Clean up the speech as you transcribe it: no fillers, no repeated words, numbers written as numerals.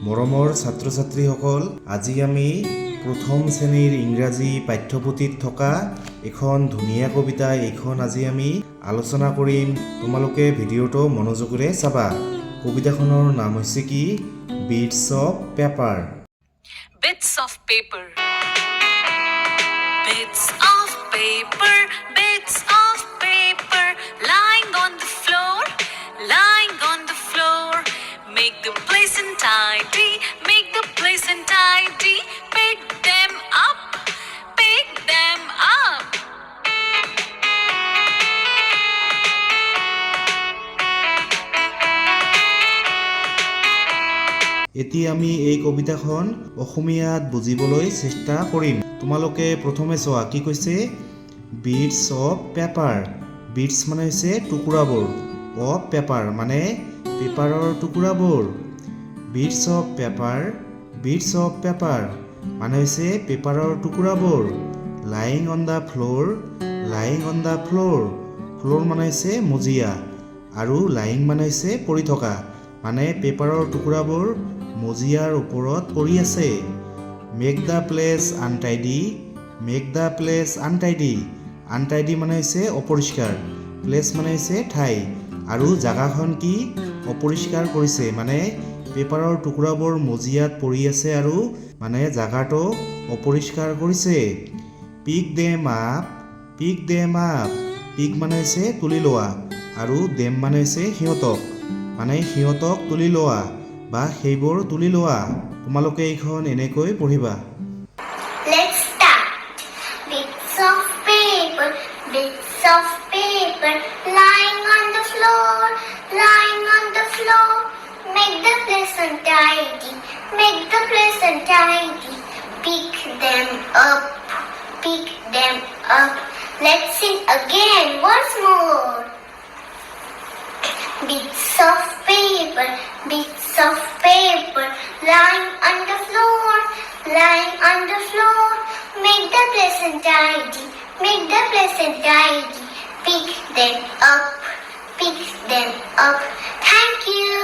মৰমৰ ছাত্ৰ-ছাত্ৰীসকল, আজি আমি প্ৰথম শ্ৰেণীৰ ইংৰাজী পাঠ্যপুথিত থকা এখন ধুনীয়া কবিতা এইখন আজি আমি আলোচনা কৰিম। তোমালোকে ভিডিঅ'টো মনোযোগেৰে চাবা। কবিতাখনৰ নাম হৈছে কি? Bits of paper. Bits of paper. Bits of paper. Bits of paper. Lying on the floor. Lying on the floor. Make the place untidy. Make the place untidy. Pick them up. Pick them up. এতিয়া আমি এই কবিতাখন অসমীয়াত বুজিবলৈ চেষ্টা কৰিম। তোমালোকে প্ৰথমে চোৱা কি কৈছে? Bits of paper. বিটস মানে হৈছে টুকুৰাবোৰ, অফ পেপাৰ মানে পেপাৰৰ টুকুৰাবোৰ। Bits of paper, bits of paper মানে হৈছে পেপাৰৰ টুকুৰাবোৰ। Lying on the floor, lying on the floor. Floor মানে হৈছে মজিয়া আৰু লাইং মানে হৈছে পৰি থকা, মানে পেপাৰৰ টুকুৰাবোৰ মজিয়াৰ ওপৰত পৰি আছে। Make the place untidy, make the place untidy. Untidy মানে হৈছে অপৰিষ্কাৰ, প্লেচ মানে হৈছে ঠাই, আৰু জাগাখন কি? অপৰিষ্কাৰ কৰিছে, মানে পেপাৰৰ টুকুৰাবোৰ মজিয়াত পৰি আছে আৰু মানে জাগাটো অপৰিষ্কাৰ কৰিছে। পিক দেম আপ, পিক দেম আপ। পিক মানে হৈছে তুলি লোৱা আৰু দেম মানে হৈছে সিহঁতক, মানে সিহঁতক তুলি লোৱা বা সেইবোৰ তুলি লোৱা। তোমালোকে এইখন এনেকৈ পঢ়িবা। Let's start. Bits of paper, bits of paper, lying on the floor, lying on the floor. Make the place untidy, make the place untidy. Pick them up, pick them up. Let's sing again once more. Bits of paper, bits of paper, lying on the floor, lying on the floor. Make the place untidy, make the place untidy. Pick them up, pick them up. Thank you.